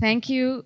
Thank you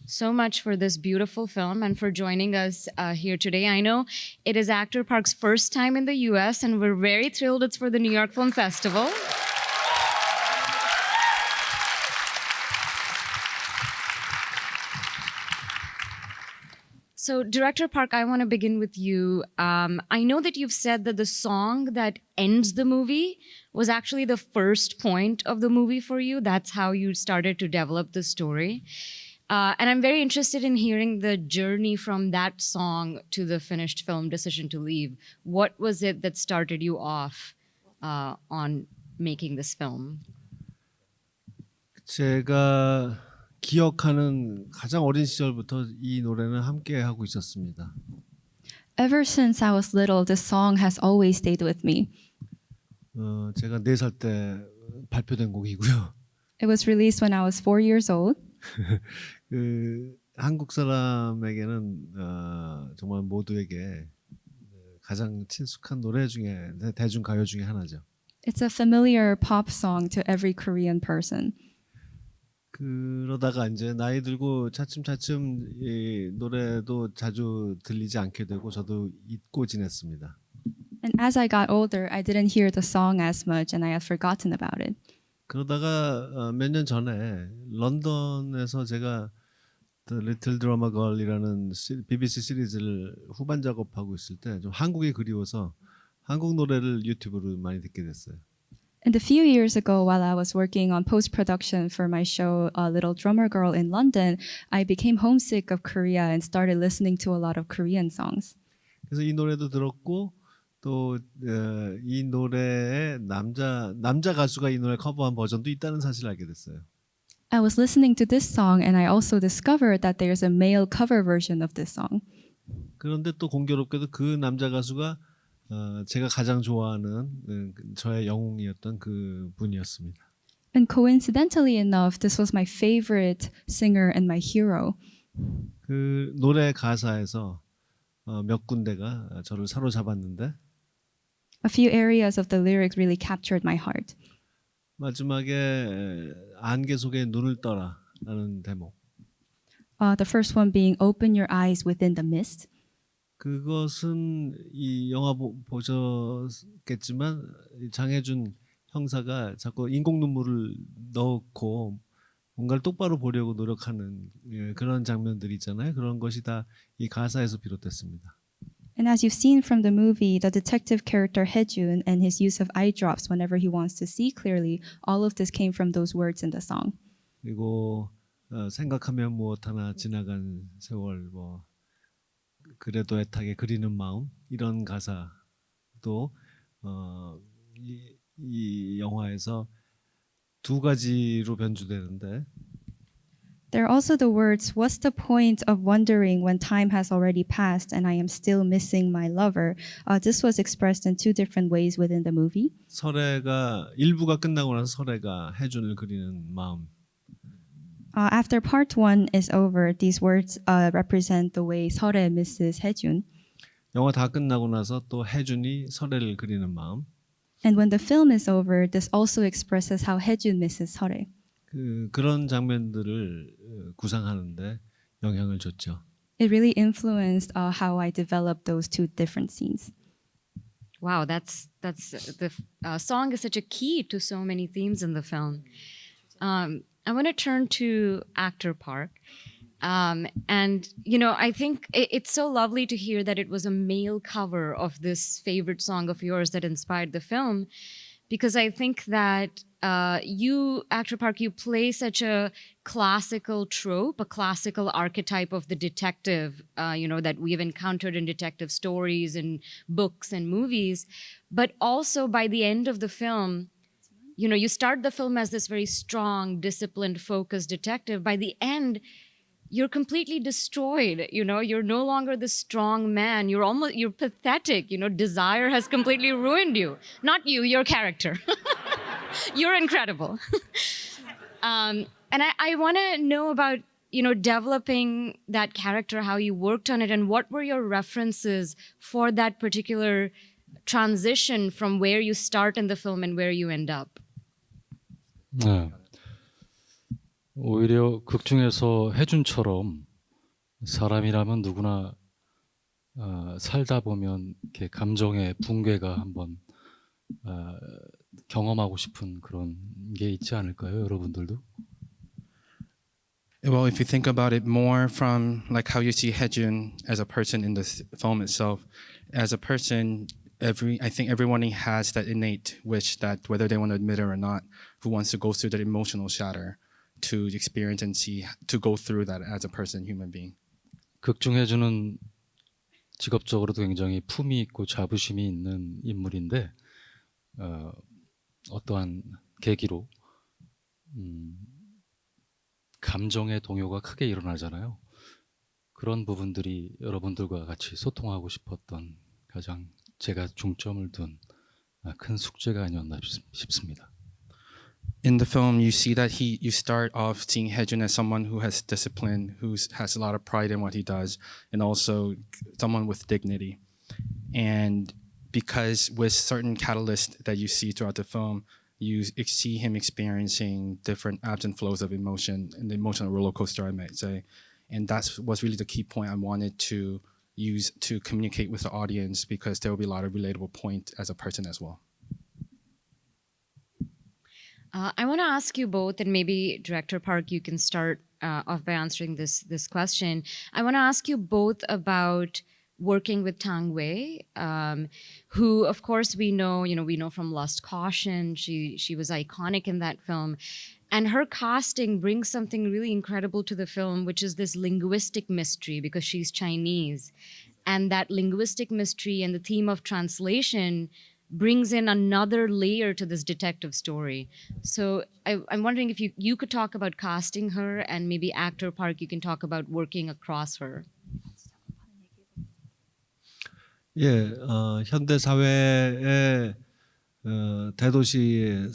so much for this beautiful film and for joining us here today. I know it is Actor Park's first time in the US, and we're very thrilled it's for the New York Film Festival. So, Director Park, I want to begin with you. I know that you've said that the song that ends the movie was actually the first point of the movie for you. That's how you started to develop the story. And I'm very interested in hearing the journey from that song to the finished film, Decision to Leave. What was it that started you off on making this film? 제가 기억하는 가장 어린 시절부터 이 노래는 함께 하고 있었습니다. Ever since I was little, this song has always stayed with me. 제가 4살 때 발표된 곡이고요. It was released when I was 4 years old. 한국 사람에게는 정말 모두에게 가장 친숙한 노래 중에 대중 가요 중에 하나죠. It's a familiar pop song to every Korean person. 그러다가 이제 나이 들고 차츰차츰 이 노래도 자주 들리지 않게 되고 저도 잊고 지냈습니다. And as I got older, I didn't hear the song as much and I had forgotten about it. 그러다가 몇 년 전에 런던에서 제가 The Little Drama Girl이라는 BBC 시리즈를 후반 작업하고 있을 때 좀 한국이 그리워서 한국 노래를 유튜브로 많이 듣게 됐어요. And a few years ago, while I was working on post-production for my show, Little Drummer Girl in London, I became homesick of Korea and started listening to a lot of Korean songs. 그래서 이 노래도 들었고 또 이 노래에 남자 가수가 이 노래 커버한 버전도 있다는 사실을 알게 됐어요. I was listening to this song and I also discovered that there's a male cover version of this song. 그런데 또 공교롭게도 그 남자 가수가 제가 가장 좋아하는 저의 영웅이었던 그 분이었습니다. And coincidentally enough, this was my favorite singer and my hero. 그 노래 가사에서 몇 군데가 저를 사로잡았는데 A few areas of the lyrics really captured my heart. 마지막에 안개 속에 눈을 떠라라는 대목. The first one being "Open your eyes within the mist." 그것은 이 영화 보셨겠지만 장혜준 형사가 자꾸 인공 눈물을 넣고 뭔가를 똑바로 보려고 노력하는 그런 장면들이 있잖아요. 그런 것이 다 이 가사에서 비롯됐습니다. And as you've seen from the movie, the detective character Hae-joon and his use of eye drops whenever he wants to see clearly, all of this came from those words in the song. 그리고 생각하면 무엇 하나 지나간 세월 뭐 그래도 애타게 그리는 마음 이런 가사도 이 영화에서 두 가지로 변주되는데 There are also the words, "What's the point of wondering when time has already passed and I am still missing my lover?" This was expressed in two different ways within the movie. 설애가 일부가 끝나고 나서 설애가 해준을 그리는 마음. After part 1 is over, these words represent the way Seo-rae misses Hae-joon. 영화 다 끝나고 나서 또 해준이 설애를 그리는 마음. And when the film is over, this also expresses how Hae-joon misses Seo-rae. 그런 장면들을 구상하는데 영향을 줬죠. It really influenced how I developed those two different scenes. Wow, that's the song is such a key to so many themes in the film. I want to turn to Actor Park. And, you know, I think it's so lovely to hear that it was a male cover of this favorite song of yours that inspired the film, because I think that you, Actor Park, you play such a classical trope, a classical archetype of the detective, you know, that we've encountered in detective stories and books and movies. But also by the end of the film, you know, you start the film as this very strong, disciplined, focused detective. By the end, you're completely destroyed. You know, you're no longer the strong man. You're pathetic. You know, desire has completely ruined you. Not you, your character. You're incredible. And I want to know about, you know, developing that character, how you worked on it, and what were your references for that particular transition from where you start in the film and where you end up? 네. 오히려 극 중에서 해준처럼 사람이라면 누구나 살다 보면 이렇게 감정의 붕괴가 한번 경험하고 싶은 그런 게 있지 않을까요, 여러분들도? Well, if you think about it more from like how you see Hae-joon as a person in the film itself, as a person, I think everyone has that innate wish that whether they want to admit it or not, who wants to go through that emotional shatter to experience and see, to go through that as a person, human being. 극중 해주는 직업적으로도 굉장히 품이 있고 자부심이 있는 인물인데 어떠한 계기로 감정의 동요가 크게 일어나잖아요. 그런 부분들이 여러분들과 같이 소통하고 싶었던 가장 제가 중점을 둔 큰 숙제가 아니었나 싶습니다. In the film, you see that you start off seeing Hae-joon as someone who has discipline, who has a lot of pride in what he does, and also someone with dignity. And because with certain catalysts that you see throughout the film, you see him experiencing different ebbs and flows of emotion, and the emotional roller coaster, I might say. And that was really the key point I wanted to use to communicate with the audience, because there will be a lot of relatable points as a person as well. I want to ask you both, and maybe Director Park, you can start off by answering this question. I want to ask you both about working with Tang Wei, who, of course, we know from Lost Caution. She was iconic in that film, and her casting brings something really incredible to the film, which is this linguistic mystery, because she's Chinese, and that linguistic mystery and the theme of translation brings in another layer to this detective story. So I'm wondering if you could talk about casting her, and maybe Actor Park, you can talk about working across her. 예, 현대 사회의 대도시에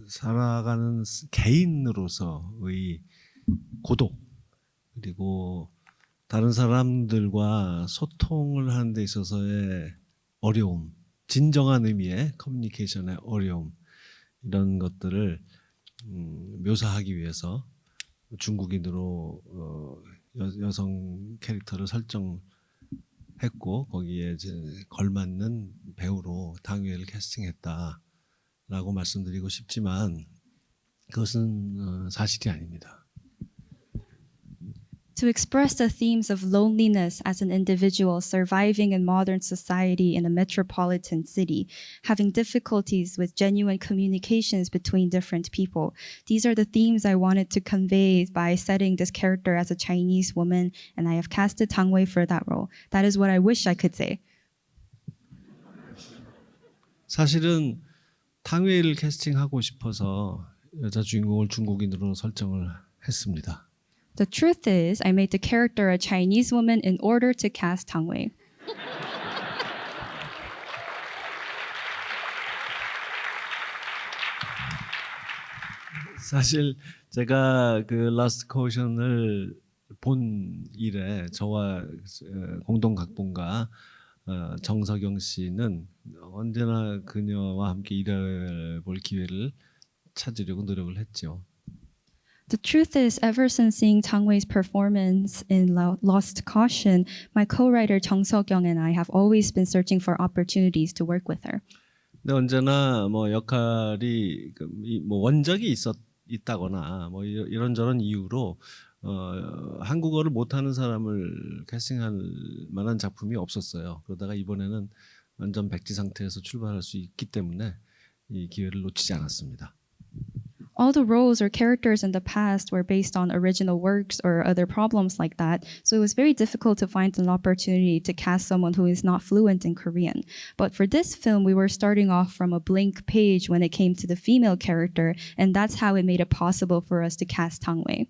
살아가는 개인으로서의 고독, 그리고 다른 사람들과 소통을 하는 데 있어서의 어려움, 진정한 의미의 커뮤니케이션의 어려움, 이런 것들을 묘사하기 위해서 중국인으로 여성 캐릭터를 설정했고, 거기에 이제 걸맞는 배우로 당웨이를 캐스팅했다라고 말씀드리고 싶지만 그것은 사실이 아닙니다. To express the themes of loneliness as an individual surviving in modern society in a metropolitan city, having difficulties with genuine communications between different people. These are the themes I wanted to convey by setting this character as a Chinese woman, and I have casted Tang Wei for that role. That is what I wish I could say. 사실은 탕웨이를 캐스팅하고 싶어서 여자 주인공을 중국인으로 설정을 했습니다. The truth is, I made the character a Chinese woman in order to cast Tang Wei. 사실 제가 그 라스트 코션을 본 이래 저와 공동 각본가 정석영 씨는 언제나 그녀와 함께 일해볼 기회를 찾으려고 노력을 했죠. The truth is, ever since seeing Tang Wei's performance in Lost Caution, my co-writer Jung Seok-young and I have always been searching for opportunities to work with her. 근데 언제나 뭐 역할이 뭐 원작이 있다거나 뭐 이런저런 이유로 한국어를 못하는 사람을 캐스팅할 만한 작품이 없었어요. 그러다가 이번에는 완전 백지 상태에서 출발할 수 있기 때문에 이 기회를 놓치지 않았습니다. All the roles or characters in the past were based on original works or other problems like that, so it was very difficult to find an opportunity to cast someone who is not fluent in Korean. But for this film, we were starting off from a blank page when it came to the female character, and that's how it made it possible for us to cast Tang Wei.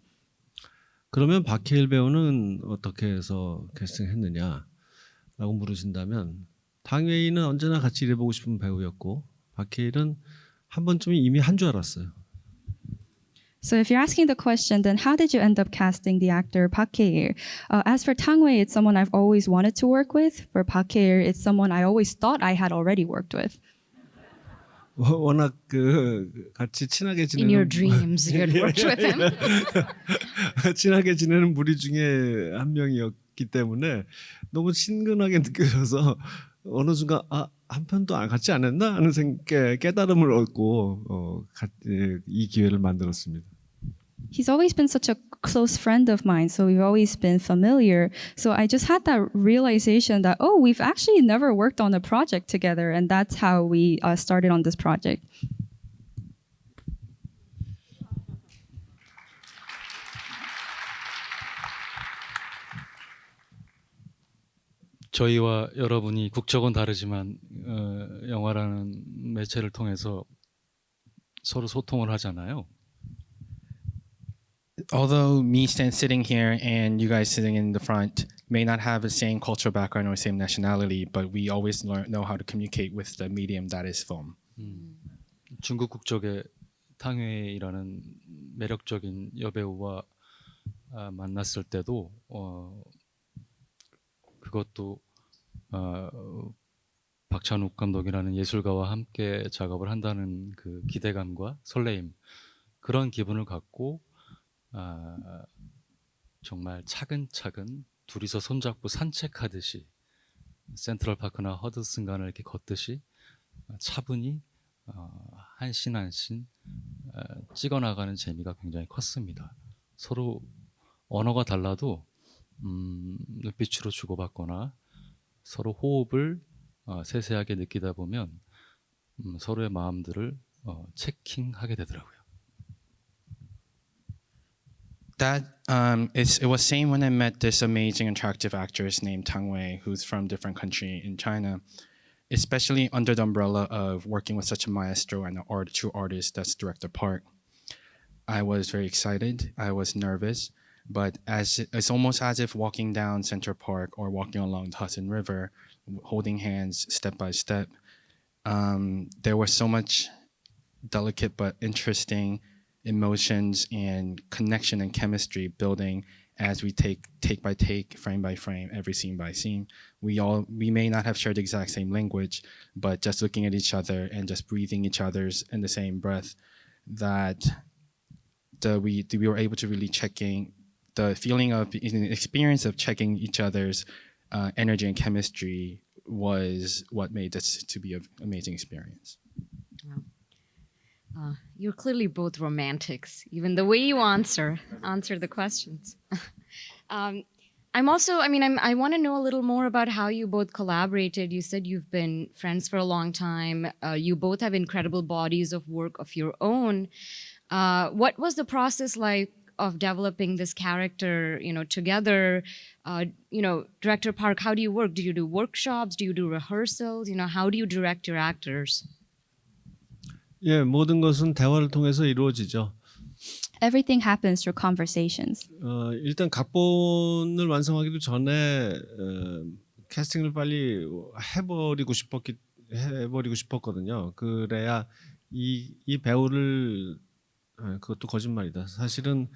그러면 박해일 배우는 어떻게 해서 캐스팅했느냐라고 물으신다면 탕웨이는 언제나 같이 일해보고 싶은 배우였고 박해일은 한 번쯤은 이미 한 줄 알았어요. So if you're asking the question, then how did you end up casting the actor Park Hae-il? As for Tang Wei, it's someone I've always wanted to work with. For Park Hae-il, it's someone I always thought I had already worked with. 워낙 그 같이 친하게 In your 지내는 dreams, you had worked with him. 친하게 지내는 무리 중에 한 명이었기 때문에 너무 친근하게 느껴져서 어느 순간 한 편도 같이 안 했나 하는 깨달음을 얻고 이 기회를 만들었습니다. He's always been such a close friend of mine, so we've always been familiar. So I just had that realization that, oh, we've actually never worked on a project together, and that's how we started on this project. 저희와 여러분이 국적은 다르지만 영화라는 매체를 통해서 서로 소통을 하잖아요. Although me sitting here and you guys sitting in the front may not have the same cultural background or same nationality, but we always know how to communicate with the medium that is film. 중국 국적의 탕웨이라는 매력적인 여배우와 만났을 때도 그것도 박찬욱 감독이라는 예술가와 함께 작업을 한다는 그 기대감과 설레임, 그런 기분을 갖고 정말 차근차근 둘이서 손잡고 산책하듯이 센트럴파크나 허드슨간을 이렇게 걷듯이 차분히 한 씬 한 씬 찍어나가는 재미가 굉장히 컸습니다. 서로 언어가 달라도 눈빛으로 주고받거나 서로 호흡을 세세하게 느끼다 보면 서로의 마음들을 체킹하게 되더라고요. It was same when I met this amazing attractive actress named Tang Wei, who's from different country in China, especially under the umbrella of working with such a maestro and a true artist that's director Park. I was very excited. I was nervous, but it's almost as if walking down Central Park or walking along the Hudson River, holding hands step by step. There was so much delicate but interesting emotions and connection and chemistry building as we take by take, frame by frame, every scene by scene. We may not have shared the exact same language, but just looking at each other and just breathing each other's in the same breath, that we were able to really checking the feeling of experience of checking each other's energy and chemistry was what made this to be an amazing experience. You're clearly both romantics, even the way you answer the questions. I want to know a little more about how you both collaborated. You said you've been friends for a long time. You both have incredible bodies of work of your own. What was the process like of developing this character, together? Director Park, how do you work? Do you do workshops? Do you do rehearsals? How do you direct your actors? 예, 모든 것은 대화를 통해서 이루어지죠. Everything happens through conversations. 일단 각본을 완성하기도 전에 캐스팅을 빨리 해버리고 싶었거든요. 그래야 이 배우를 그것도 거짓말이다. 사실은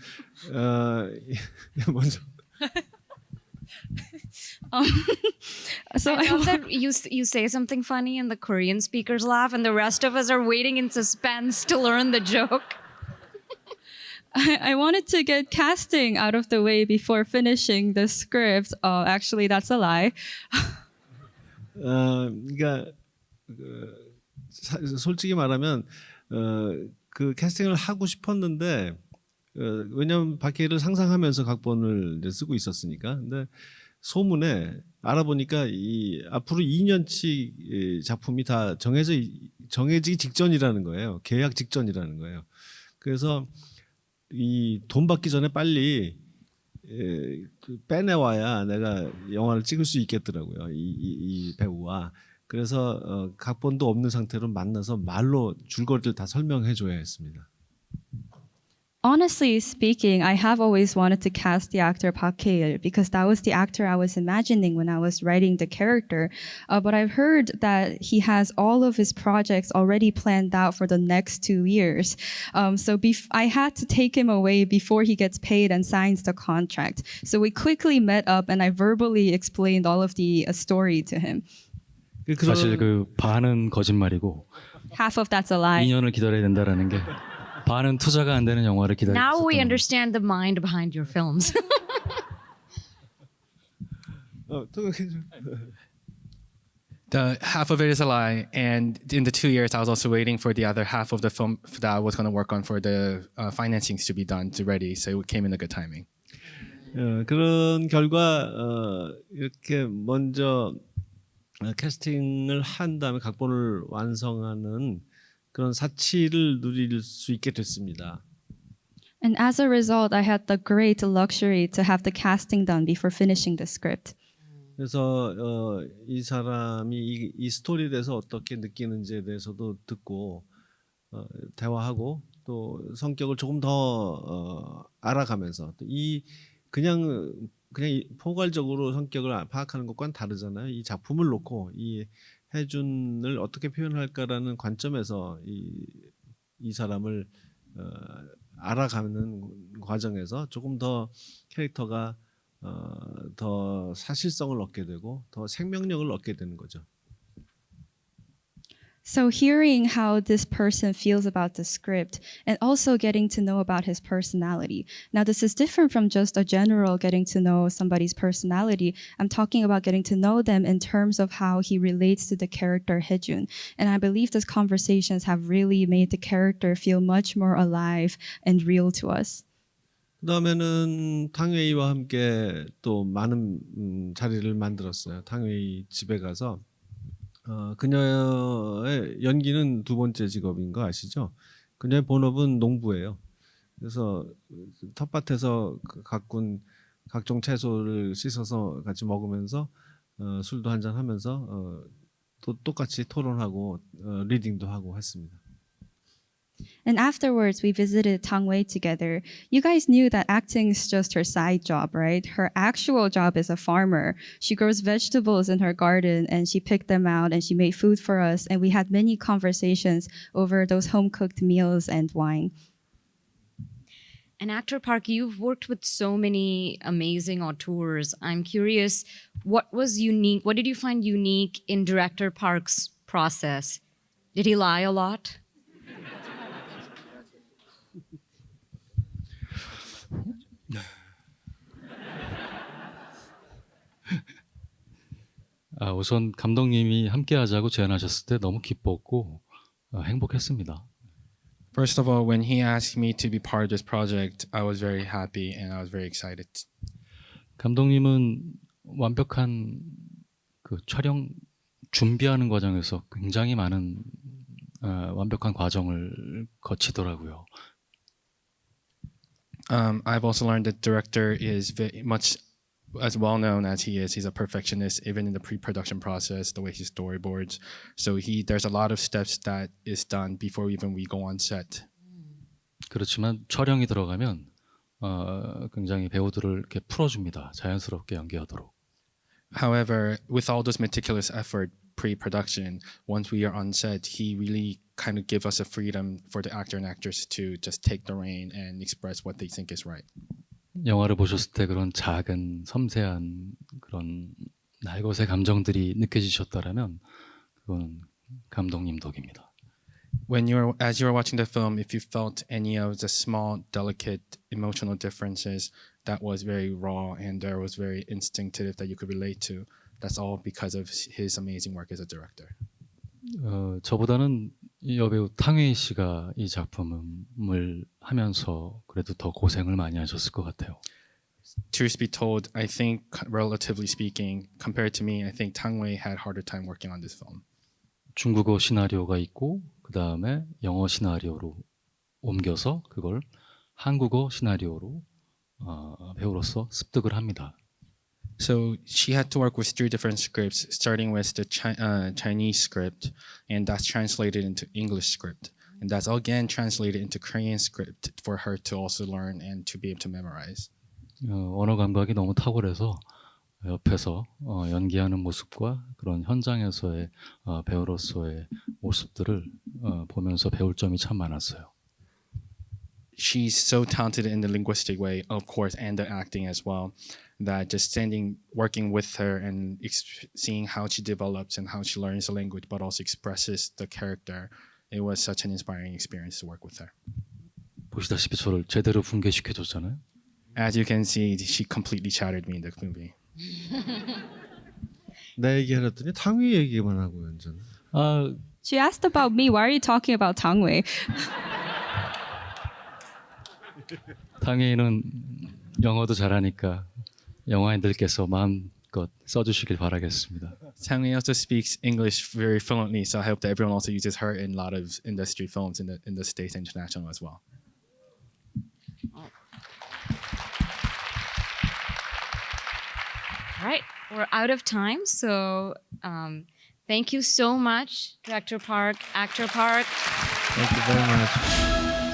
먼저. So I love that you say something funny and the Korean speakers laugh and the rest of us are waiting in suspense to learn the joke. I wanted to get casting out of the way before finishing the script. Actually, that's a lie. 그러니까 솔직히 말하면 그 캐스팅을 하고 싶었는데 왜냐하면 박해일을 상상하면서 각본을 이제 쓰고 있었으니까. 근데 소문에 알아보니까 이 앞으로 2년치 작품이 다 정해지기 직전이라는 거예요. 계약 직전이라는 거예요. 그래서 이 돈 받기 전에 빨리 빼내와야 내가 영화를 찍을 수 있겠더라고요. 이 배우와. 그래서 각본도 없는 상태로 만나서 말로 줄거리를 다 설명해줘야 했습니다. Honestly speaking, I have always wanted to cast the actor Park Hae-il because that was the actor I was imagining when I was writing the character. But I've heard that he has all of his projects already planned out for the next 2 years. So I had to take him away before he gets paid and signs the contract. So we quickly met up and I verbally explained all of the story to him. 사실 그 반은 거짓말이고 Half of that's a lie. 2년을 기다려야 된다라는 게 반은 투자가 안 되는 영화를 기다리고 Now we 있었던 understand the mind behind your films. The half of it is a lie, and in the 2 years, I was also waiting for the other half of the film that I was going to work on for the financings to be done, to ready. So it came in a good timing. 그런 결과 이렇게 먼저 캐스팅을 한 다음에 각본을 완성하는 그런 사치를 누릴 수 있게 됐습니다. And as a result, I had the great luxury to have the casting done before finishing the script. 그래서 이 사람이 이 스토리에 대해서 어떻게 느끼는지에 대해서도 듣고 대화하고 또 성격을 조금 더 알아가면서 또 이 그냥 포괄적으로 성격을 파악하는 것과는 다르잖아요. 이 작품을 놓고 이 해준을 어떻게 표현할까라는 관점에서 이 사람을 알아가는 과정에서 조금 더 캐릭터가 더 사실성을 얻게 되고 더 생명력을 얻게 되는 거죠. So hearing how this person feels about the script and also getting to know about his personality. Now, this is different from just a general getting to know somebody's personality. I'm talking about getting to know them in terms of how he relates to the character Hae-joon. And I believe these conversations have really made the character feel much more alive and real to us. 그다음에는 탕웨이와 함께 또 많은 자리를 만들었어요. 탕웨이 집에 가서 그녀의 연기는 두 번째 직업인 거 아시죠? 그녀의 본업은 농부예요. 그래서 텃밭에서 가꾼 각종 채소를 씻어서 같이 먹으면서 술도 한잔 하면서 또 똑같이 토론하고 리딩도 하고 했습니다. And afterwards, we visited Tang Wei together. You guys knew that acting is just her side job, right? Her actual job is a farmer. She grows vegetables in her garden and she picked them out and she made food for us. And we had many conversations over those home-cooked meals and wine. And Actor Park, you've worked with so many amazing auteurs. I'm curious, what was unique? What did you find unique in Director Park's process? Did he lie a lot? 우선 감독님이 함께하자고 제안하셨을 때 너무 기뻤고 행복했습니다. First of all, when he asked me to be part of this project, I was very happy and I was very excited. 감독님은 완벽한 그 촬영 준비하는 과정에서 굉장히 많은 완벽한 과정을 거치더라고요. I've also learned that director is very much as well known as he is. He's a perfectionist, even in the pre-production process, the way he storyboards. So there's a lot of steps that is done before even we go on set. 그렇지만 촬영이 들어가면 굉장히 배우들을 이렇게 풀어줍니다. 자연스럽게 연기하도록. However, with all those meticulous effort pre-production, once we are on set, he really kind of give us a freedom for the actor and actress to just take the rein and express what they think is right. 영화를 보셨을 때 그런 작은 섬세한 그런 날것의 감정들이 느껴지셨다라면 그건 감독님 덕입니다. As you were watching the film, if you felt any of the small, delicate emotional differences, that was very raw and there was very instinctive that you could relate to. That's all because of his amazing work as a director. 저보다는 여배우 탕웨이 씨가 이 작품을 하면서 그래도 더 고생을 많이 하셨을 것 같아요. Truth be told, I think, relatively speaking, compared to me, I think Tang Wei had harder time working on this film. 중국어 시나리오가 있고 그 다음에 영어 시나리오로 옮겨서 그걸 한국어 시나리오로 배우로서 습득을 합니다. So she had to work with 3 different scripts, starting with the Chinese script, and that's translated into English script. And that's again translated into Korean script for her to also learn and to be able to memorize. 언어 감각이 너무 탁월해서 옆에서 연기하는 모습과 그런 현장에서의 배우로서의 모습들을 보면서 배울 점이 참 많았어요. She's so talented in the linguistic way, of course, and the acting as well, that just working with her and seeing how she develops and how she learns the language, but also expresses the character, it was such an inspiring experience to work with her. 보시다시피 저를 제대로 붕괴시켜줬잖아요. As you can see, she completely shattered me in the movie. 내 얘기하랬더니 탕웨이 얘기만 하고 완전. 아, She asked about me. Why are you talking about Tang Wei? 당연히는 영어도 잘하니까 영화인들께서 마음껏 써주시길 바라겠습니다. Tang Wei also speaks English very fluently, so I hope that everyone also uses her in a lot of industry films in the States and international as well. All right, we're out of time, so thank you so much, Director Park, Actor Park. Thank you very much.